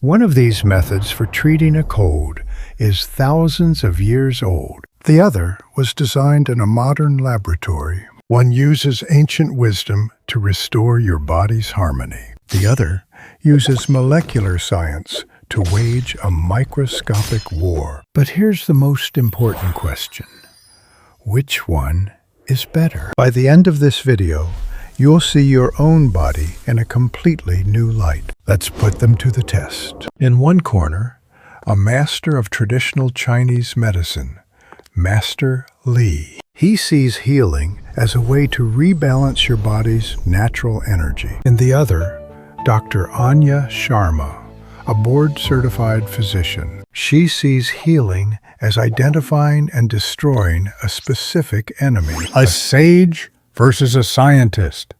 One of these methods for treating a cold is thousands of years old. The other was designed in a modern laboratory. One uses ancient wisdom to restore your body's harmony. The other uses molecular science to wage a microscopic war. But here's the most important question. Which one is better? By the end of this video, you'll see your own body in a completely new light. Let's put them to the test. In one corner, a master of traditional Chinese medicine, Master Li. He sees healing as a way to rebalance your body's natural energy. In the other, Dr. Anya Sharma, a board-certified physician. She sees healing as identifying and destroying a specific enemy. A sage versus a scientist.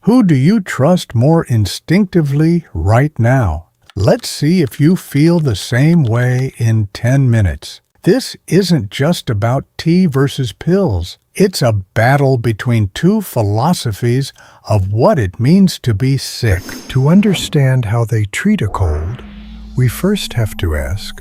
Who do you trust more instinctively right now? Let's see if you feel the same way in 10 minutes. This isn't just about tea versus pills. It's a battle between two philosophies of what it means to be sick. To understand how they treat a cold, we first have to ask,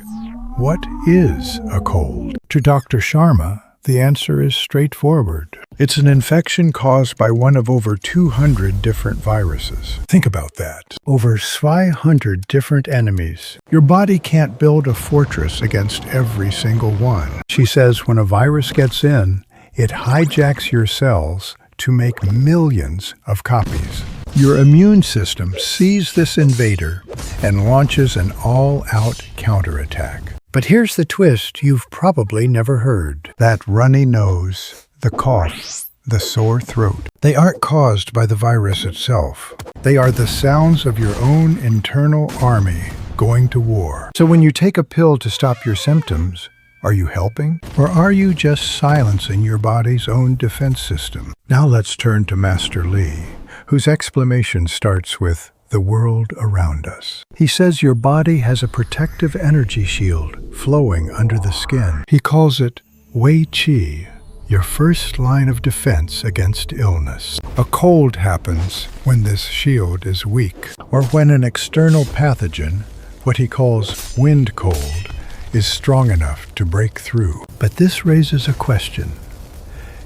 what is a cold? To Dr. Sharma, the answer is straightforward. It's an infection caused by one of over 200 different viruses. Think about that. Over 500 different enemies. Your body can't build a fortress against every single one. She says when a virus gets in, it hijacks your cells to make millions of copies. Your immune system sees this invader and launches an all-out counterattack. But here's the twist you've probably never heard. That runny nose, the cough, the sore throat. They aren't caused by the virus itself. They are the sounds of your own internal army going to war. So when you take a pill to stop your symptoms, are you helping? Or are you just silencing your body's own defense system? Now let's turn to Master Li, whose explanation starts with the world around us. He says your body has a protective energy shield flowing under the skin. He calls it Wei Qi, your first line of defense against illness. A cold happens when this shield is weak, or when an external pathogen, what he calls wind cold, is strong enough to break through. But this raises a question.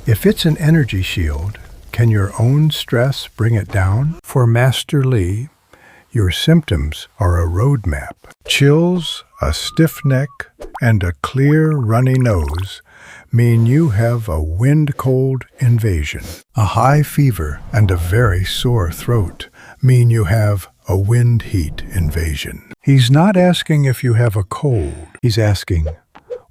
If it's an energy shield, can your own stress bring it down? For Master Li, your symptoms are a roadmap. Chills, a stiff neck, and a clear, runny nose mean you have a wind-cold invasion. A high fever and a very sore throat mean you have a wind-heat invasion. He's not asking if you have a cold. He's asking,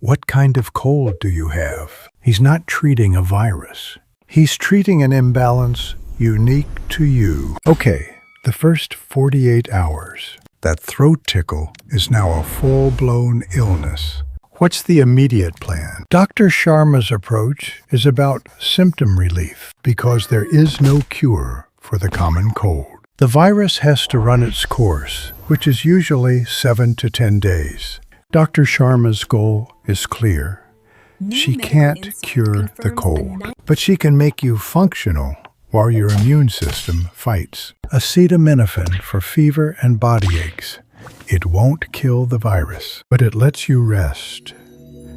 what kind of cold do you have? He's not treating a virus. He's treating an imbalance unique to you. Okay, the first 48 hours. That throat tickle is now a full-blown illness. What's the immediate plan? Dr. Sharma's approach is about symptom relief because there is no cure for the common cold. The virus has to run its course, which is usually 7 to 10 days. Dr. Sharma's goal is clear. She can't cure the cold, but she can make you functional while your immune system fights. Acetaminophen for fever and body aches. It won't kill the virus, but it lets you rest.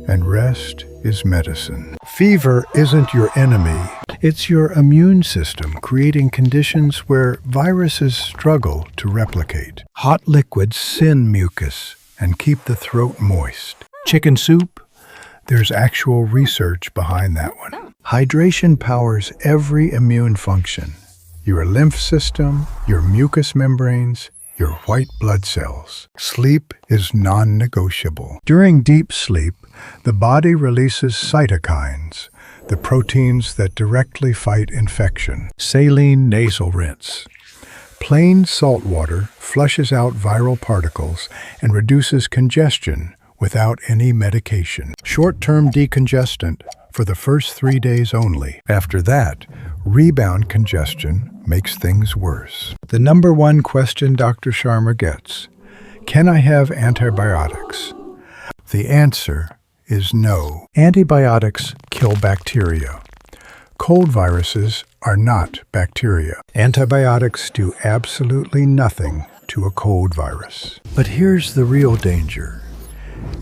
And rest is medicine. Fever isn't your enemy. It's your immune system creating conditions where viruses struggle to replicate. Hot liquids send mucus and keep the throat moist. Chicken soup? There's actual research behind that one. Hydration powers every immune function. Your lymph system, your mucous membranes, your white blood cells. Sleep is non-negotiable. During deep sleep, the body releases cytokines, the proteins that directly fight infection. Saline nasal rinse. Plain salt water flushes out viral particles and reduces congestion without any medication. Short-term decongestant for the first 3 days only. After that, rebound congestion makes things worse. The number one question Dr. Sharma gets, can I have antibiotics? The answer is no. Antibiotics kill bacteria. Cold viruses are not bacteria. Antibiotics do absolutely nothing to a cold virus. But here's the real danger.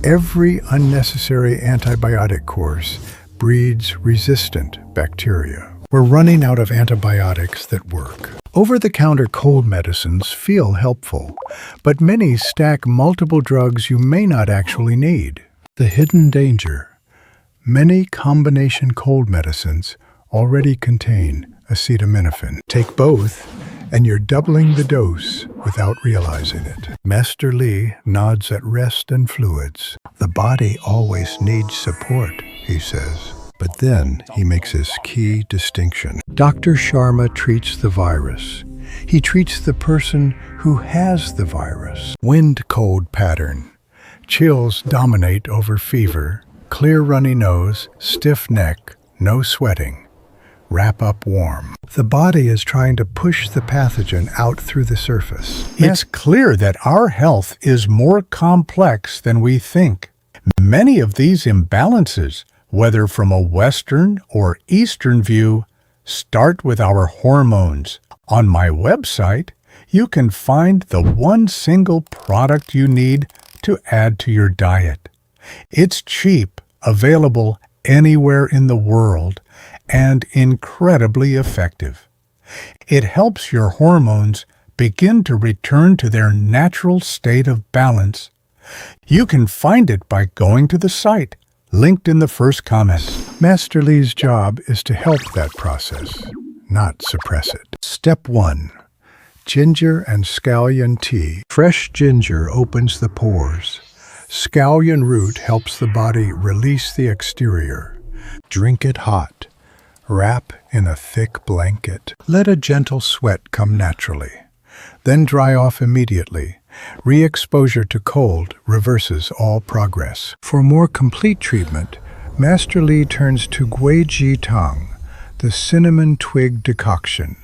Every unnecessary antibiotic course breeds resistant bacteria. We're running out of antibiotics that work. Over-the-counter cold medicines feel helpful, but many stack multiple drugs you may not actually need. The hidden danger. Many combination cold medicines already contain acetaminophen. Take both, and you're doubling the dose without realizing it. Master Li nods at rest and fluids. The body always needs support, he says. But then he makes his key distinction. Dr. Sharma treats the virus. He treats the person who has the virus. Wind-cold pattern. Chills dominate over fever. Clear runny nose, stiff neck, no sweating. Wrap up warm. The body is trying to push the pathogen out through the surface. It's clear that our health is more complex than we think. Many of these imbalances, whether from a Western or Eastern view, start with our hormones. On my website, you can find the one single product you need to add to your diet. It's cheap, available anywhere in the world, and incredibly effective. It helps your hormones begin to return to their natural state of balance. You can find it by going to the site, linked in the first comment. Master Li's job is to help that process, not suppress it. Step 1. Ginger and scallion tea. Fresh ginger opens the pores. Scallion root helps the body release the exterior. Drink it hot. Wrap in a thick blanket. Let a gentle sweat come naturally. Then dry off immediately. Re-exposure to cold reverses all progress. For more complete treatment, Master Li turns to Gui Zhi Tang, the cinnamon twig decoction,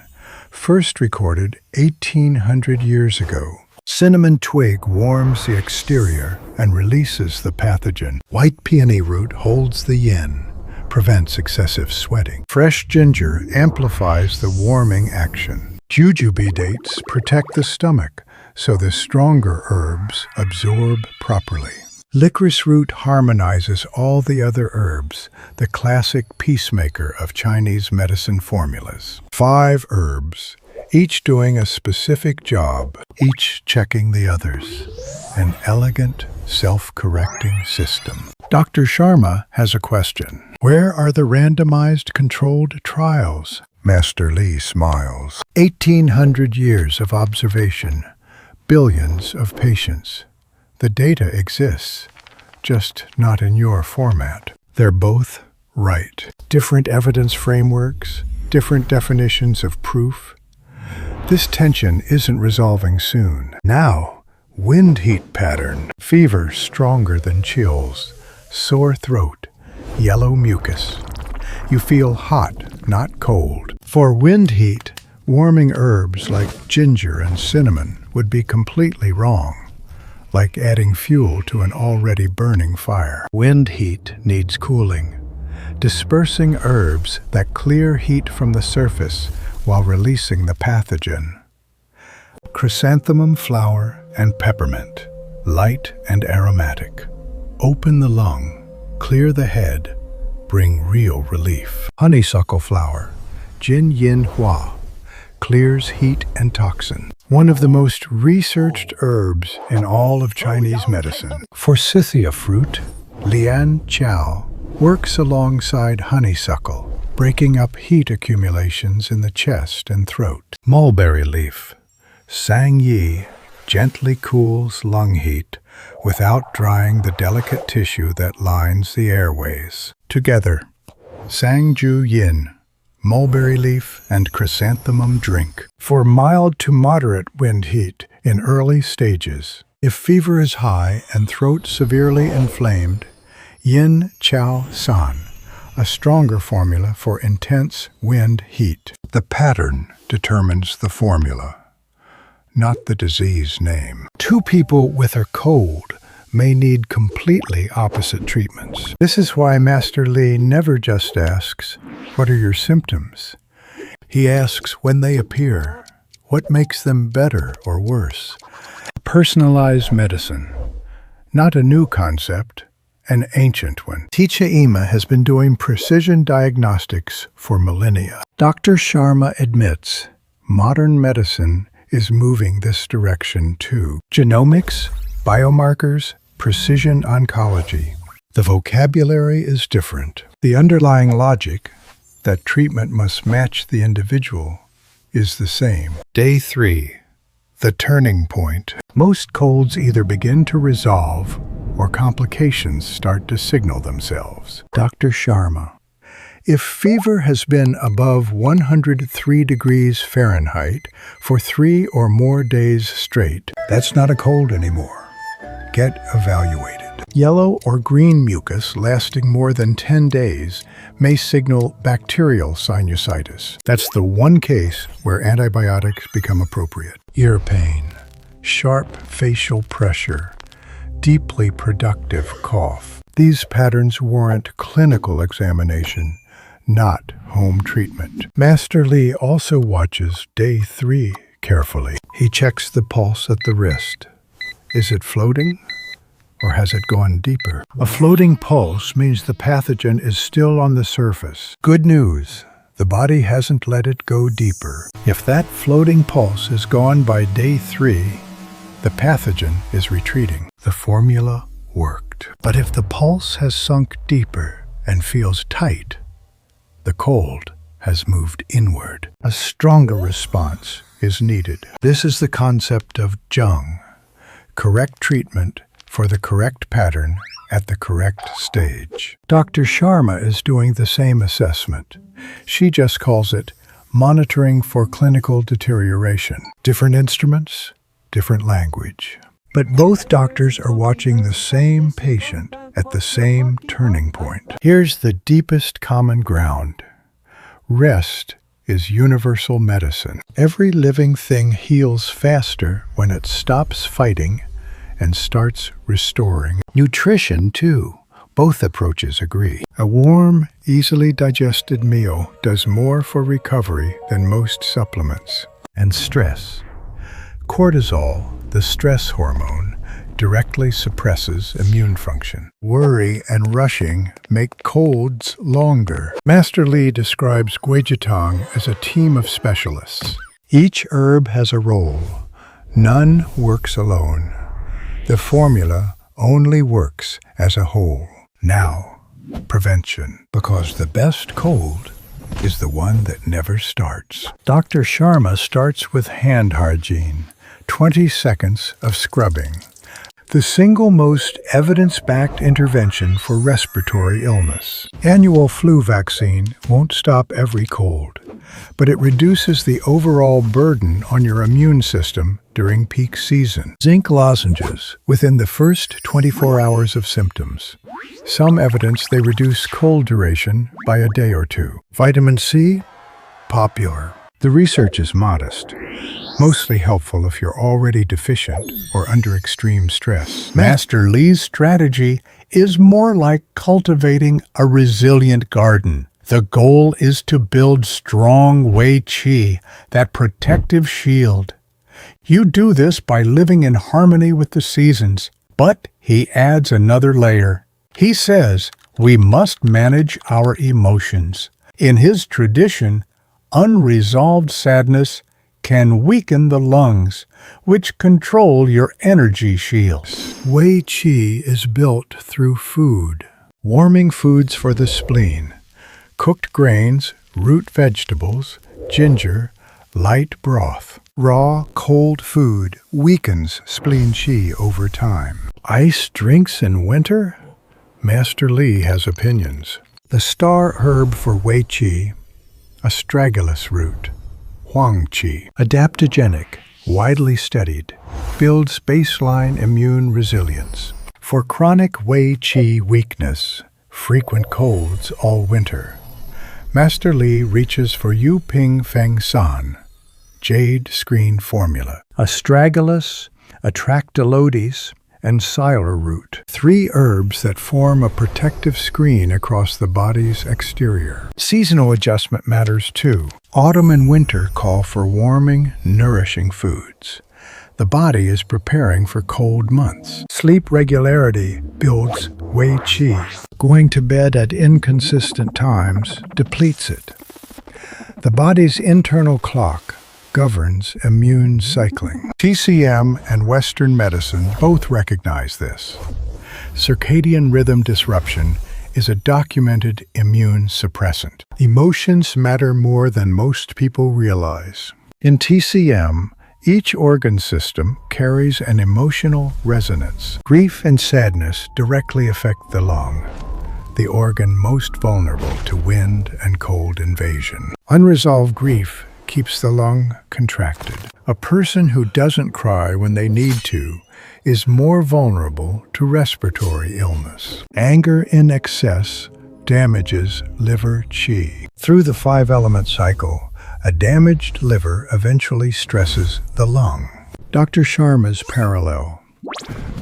first recorded 1,800 years ago. Cinnamon twig warms the exterior and releases the pathogen. White peony root holds the yin, prevents excessive sweating. Fresh ginger amplifies the warming action. Jujube dates protect the stomach, so the stronger herbs absorb properly. Licorice root harmonizes all the other herbs, the classic peacemaker of Chinese medicine formulas. 5 herbs, each doing a specific job, each checking the others. An elegant, self-correcting system. Dr. Sharma has a question. Where are the randomized controlled trials? Master Li smiles. 1,800 years of observation, billions of patients. The data exists, just not in your format. They're both right. Different evidence frameworks, different definitions of proof. This tension isn't resolving soon. Now, wind heat pattern. Fever stronger than chills. Sore throat. Yellow mucus. You feel hot, not cold. For wind heat, warming herbs like ginger and cinnamon would be completely wrong, like adding fuel to an already burning fire. Wind heat needs cooling, dispersing herbs that clear heat from the surface while releasing the pathogen. Chrysanthemum flower and peppermint, light and aromatic. Open the lung, clear the head, bring real relief. Honeysuckle flower, Jin Yin Hua, clears heat and toxin. One of the most researched herbs in all of Chinese medicine. Forsythia fruit, Lian Chao, works alongside honeysuckle, breaking up heat accumulations in the chest and throat. Mulberry leaf, Sang Yi, gently cools lung heat without drying the delicate tissue that lines the airways. Together, Sangju Yin, mulberry leaf, and chrysanthemum drink. For mild to moderate wind heat in early stages. If fever is high and throat severely inflamed, Yin Chao San, a stronger formula for intense wind heat. The pattern determines the formula, not the disease name. 2 people with a cold may need completely opposite treatments. This is why Master Li never just asks, "What are your symptoms?" He asks when they appear, What makes them better or worse? Personalized medicine. Not a new concept, an ancient one. Tai Chi has been doing precision diagnostics for millennia. Dr. Sharma admits modern medicine is moving this direction too. Genomics, biomarkers, precision oncology. The vocabulary is different. The underlying logic, that treatment must match the individual, is the same. Day 3. The turning point. Most colds either begin to resolve or complications start to signal themselves. Dr. Sharma. If fever has been above 103 degrees Fahrenheit for 3 or more days straight, that's not a cold anymore. Get evaluated. Yellow or green mucus lasting more than 10 days may signal bacterial sinusitis. That's the one case where antibiotics become appropriate. Ear pain, sharp facial pressure, deeply productive cough. These patterns warrant clinical examination, not home treatment. Master Li also watches day 3 carefully. He checks the pulse at the wrist. Is it floating? Or has it gone deeper? A floating pulse means the pathogen is still on the surface. Good news, the body hasn't let it go deeper. If that floating pulse is gone by day 3, the pathogen is retreating. The formula worked. But if the pulse has sunk deeper and feels tight, the cold has moved inward. A stronger response is needed. This is the concept of Zheng, correct treatment for the correct pattern at the correct stage. Dr. Sharma is doing the same assessment. She just calls it monitoring for clinical deterioration. Different instruments, different language. But both doctors are watching the same patient at the same turning point. Here's the deepest common ground. Rest is universal medicine. Every living thing heals faster when it stops fighting and starts restoring. Nutrition, too. Both approaches agree. A warm, easily digested meal does more for recovery than most supplements. And stress. Cortisol, the stress hormone, directly suppresses immune function. Worry and rushing make colds longer. Master Li describes Gui Zhi Tang as a team of specialists. Each herb has a role. None works alone. The formula only works as a whole. Now, prevention. Because the best cold is the one that never starts. Dr. Sharma starts with hand hygiene, 20 seconds of scrubbing. The single most evidence-backed intervention for respiratory illness. Annual flu vaccine won't stop every cold, but it reduces the overall burden on your immune system during peak season. Zinc lozenges within the first 24 hours of symptoms. Some evidence they reduce cold duration by a day or two. Vitamin C, popular. The research is modest, mostly helpful if you're already deficient or under extreme stress. Master Li's strategy is more like cultivating a resilient garden. The goal is to build strong Wei Qi, that protective shield. You do this by living in harmony with the seasons, but he adds another layer. He says we must manage our emotions. In his tradition, unresolved sadness can weaken the lungs, which control your energy shields. Wei Qi is built through food. Warming foods for the spleen. Cooked grains, root vegetables, ginger, light broth. Raw, cold food weakens spleen qi over time. Ice drinks in winter? Master Li has opinions. The star herb for Wei Qi, astragalus root, Huang Qi, adaptogenic, widely studied, builds baseline immune resilience. For chronic Wei Qi weakness, frequent colds all winter, Master Li reaches for Yu Ping Feng San, jade screen formula. Astragalus, Atractylodes, and Siler root, 3 herbs that form a protective screen across the body's exterior. Seasonal adjustment matters too. Autumn and winter call for warming, nourishing foods. The body is preparing for cold months. Sleep regularity builds Wei Qi. Going to bed at inconsistent times depletes it. The body's internal clock governs immune cycling. TCM and Western medicine both recognize this. Circadian rhythm disruption is a documented immune suppressant. Emotions matter more than most people realize. In TCM, each organ system carries an emotional resonance. Grief and sadness directly affect the lung, the organ most vulnerable to wind and cold invasion. Unresolved grief keeps the lung contracted. A person who doesn't cry when they need to is more vulnerable to respiratory illness. Anger in excess damages liver qi. Through the 5-element cycle, a damaged liver eventually stresses the lung. Dr. Sharma's parallel.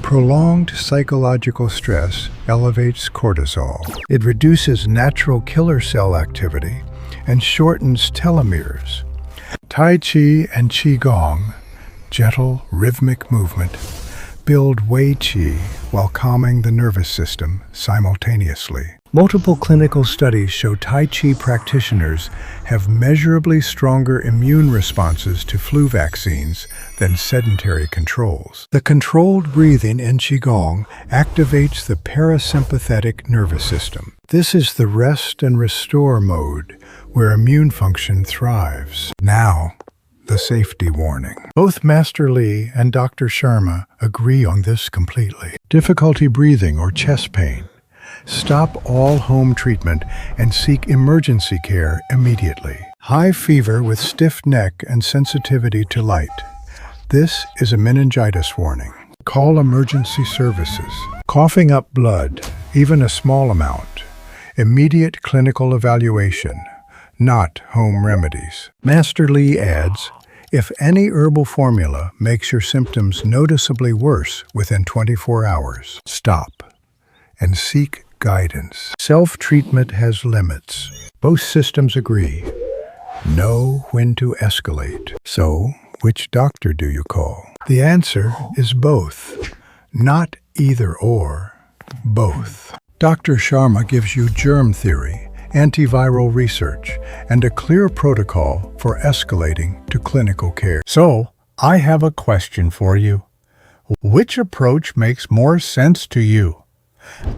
Prolonged psychological stress elevates cortisol. It reduces natural killer cell activity and shortens telomeres. Tai Chi and Qigong, gentle rhythmic movement, build Wei Qi while calming the nervous system simultaneously. Multiple clinical studies show Tai Chi practitioners have measurably stronger immune responses to flu vaccines than sedentary controls. The controlled breathing in Qigong activates the parasympathetic nervous system. This is the rest and restore mode where immune function thrives. Now, the safety warning. Both Master Li and Dr. Sharma agree on this completely. Difficulty breathing or chest pain. Stop all home treatment and seek emergency care immediately. High fever with stiff neck and sensitivity to light. This is a meningitis warning. Call emergency services. Coughing up blood, even a small amount. Immediate clinical evaluation, not home remedies. Master Li adds, if any herbal formula makes your symptoms noticeably worse within 24 hours, stop and seek guidance. Self-treatment has limits. Both systems agree. Know when to escalate. So, which doctor do you call? The answer is both. Not either or, both. Dr. Sharma gives you germ theory, antiviral research, and a clear protocol for escalating to clinical care. So, I have a question for you. Which approach makes more sense to you?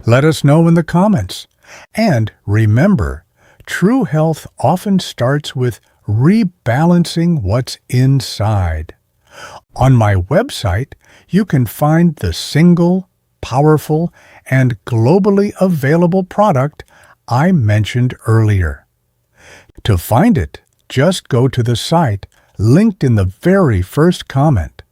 Let us know in the comments. And remember, true health often starts with rebalancing what's inside. On my website, you can find the single, powerful, and globally available product I mentioned earlier. To find it, just go to the site linked in the very first comment.